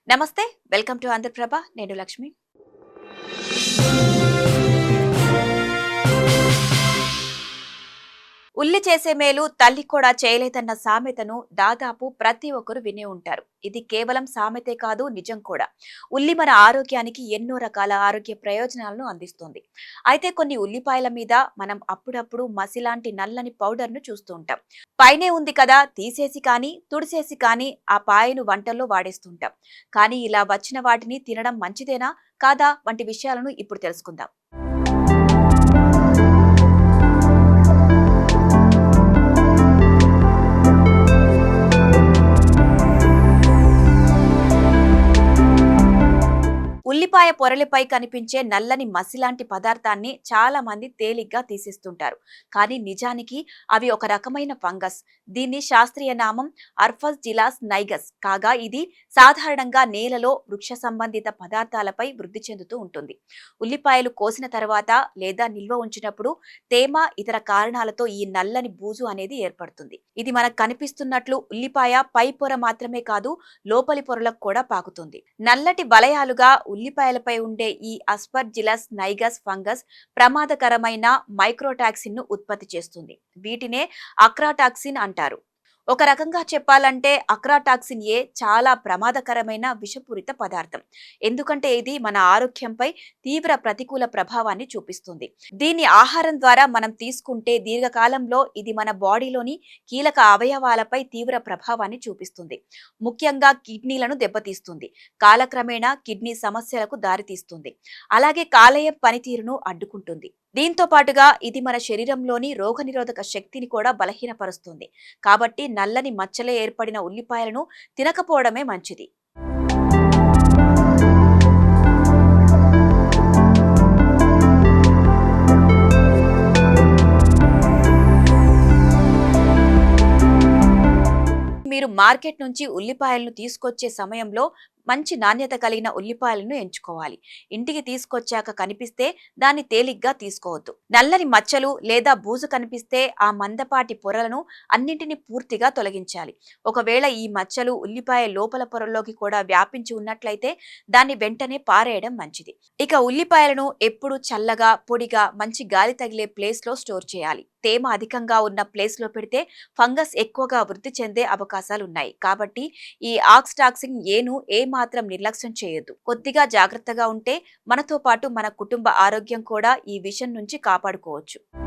నమస్తే, welcome to Andhraprabha. నేను లక్ష్మి. ఉల్లి చేసే మేలు తల్లి కూడా చేయలేదన్న సామెతను దాదాపు ప్రతి ఒక్కరు వినే ఉంటారు. ఇది కేవలం సామెతే కాదు, నిజం కూడా. ఉల్లి మన ఆరోగ్యానికి ఎన్నో రకాల ఆరోగ్య ప్రయోజనాలను అందిస్తుంది. అయితే కొన్ని ఉల్లిపాయల మీద మనం అప్పుడప్పుడు మసిలాంటి నల్లని పౌడర్ను చూస్తూ ఉంటాం. పైనే ఉంది కదా తీసేసి కానీ, తుడిసేసి కానీ ఆ పాయను వంటల్లో వాడేస్తుంటాం. కానీ ఇలా వచ్చిన వాటిని తినడం మంచిదేనా కాదా వంటి విషయాలను ఇప్పుడు తెలుసుకుందాం. ఉల్లిపాయ పొరలపై కనిపించే నల్లని మసిలాంటి పదార్థాన్ని చాలా మంది తేలిగ్గా తీసేస్తుంటారు. కానీ నిజానికి అవి ఒక రకమైన ఫంగస్. దీన్ని శాస్త్రీయ నామం అర్ఫస్ జిలాస్ నైగస్ కాగా, ఇది సాధారణంగా నేలలో వృక్ష సంబంధిత పదార్థాలపై వృద్ధి చెందుతూ ఉంటుంది. ఉల్లిపాయలు కోసిన తర్వాత లేదా నిల్వ ఉంచినప్పుడు తేమ, ఇతర కారణాలతో ఈ నల్లని బూజు అనేది ఏర్పడుతుంది. ఇది మనకు కనిపిస్తున్నట్లు ఉల్లిపాయ పై పొర మాత్రమే కాదు, లోపలి పొరలకు కూడా పాకుతుంది. నల్లటి వలయాలుగా ఉల్లిపాయలపై ఉండే ఈ అస్పర్జిలస్ నైగస్ ఫంగస్ ప్రమాదకరమైన మైక్రోటాక్సిన్ ను ఉత్పత్తి చేస్తుంది. వీటినే అక్రాటాక్సిన్ అంటారు. ఒక రకంగా చెప్పాలంటే అక్రాటాక్సిన్ ఏ చాలా ప్రమాదకరమైన విషపూరిత పదార్థం. ఎందుకంటే ఇది మన ఆరోగ్యంపై తీవ్ర ప్రతికూల ప్రభావాన్ని చూపిస్తుంది. దీన్ని ఆహారం ద్వారా మనం తీసుకుంటే దీర్ఘకాలంలో ఇది మన బాడీలోని కీలక అవయవాలపై తీవ్ర ప్రభావాన్ని చూపిస్తుంది. ముఖ్యంగా కిడ్నీలను దెబ్బతీస్తుంది. కాలక్రమేణా కిడ్నీ సమస్యలకు దారితీస్తుంది. అలాగే కాలేయం పనితీరును అడ్డుకుంటుంది. దీంతో పాటుగా ఇది మన శరీరంలోని రోగనిరోధక శక్తిని కూడా బలహీనపరుస్తుంది. కాబట్టి నల్లని మచ్చలే ఏర్పడిన ఉల్లిపాయలను తినకపోవడమే మంచిది. మీరు మార్కెట్ నుంచి ఉల్లిపాయలను తీసుకొచ్చే సమయంలో మంచి నాణ్యత కలిగిన ఉల్లిపాయలను ఎంచుకోవాలి. ఇంటికి తీసుకొచ్చాక కనిపిస్తే దాన్ని తేలిగ్గా తీసుకోవద్దు. నల్లని మచ్చలు లేదా బూజు కనిపిస్తే ఆ మందపాటి పొరలను అన్నింటినీ పూర్తిగా తొలగించాలి. ఒకవేళ ఈ మచ్చలు ఉల్లిపాయ లోపల పొరల్లోకి కూడా వ్యాపించి ఉన్నట్లయితే దాన్ని వెంటనే పారేయడం మంచిది. ఇక ఉల్లిపాయలను ఎప్పుడూ చల్లగా, పొడిగా, మంచి గాలి తగిలే ప్లేస్ లో స్టోర్ చేయాలి. తేమ అధికంగా ఉన్న ప్లేస్ లో పెడితే ఫంగస్ ఎక్కువగా వృద్ధి చెందే అవకాశాలున్నాయి. కాబట్టి ఈ ఆక్స్టాక్సిన్ ఏను మాత్రం నిర్లక్ష్యం చేయొద్దు. కొద్దిగా జాగ్రత్తగా ఉంటే మనతో పాటు మన కుటుంబ ఆరోగ్యం కూడా ఈ విషయం నుంచి కాపాడుకోవచ్చు.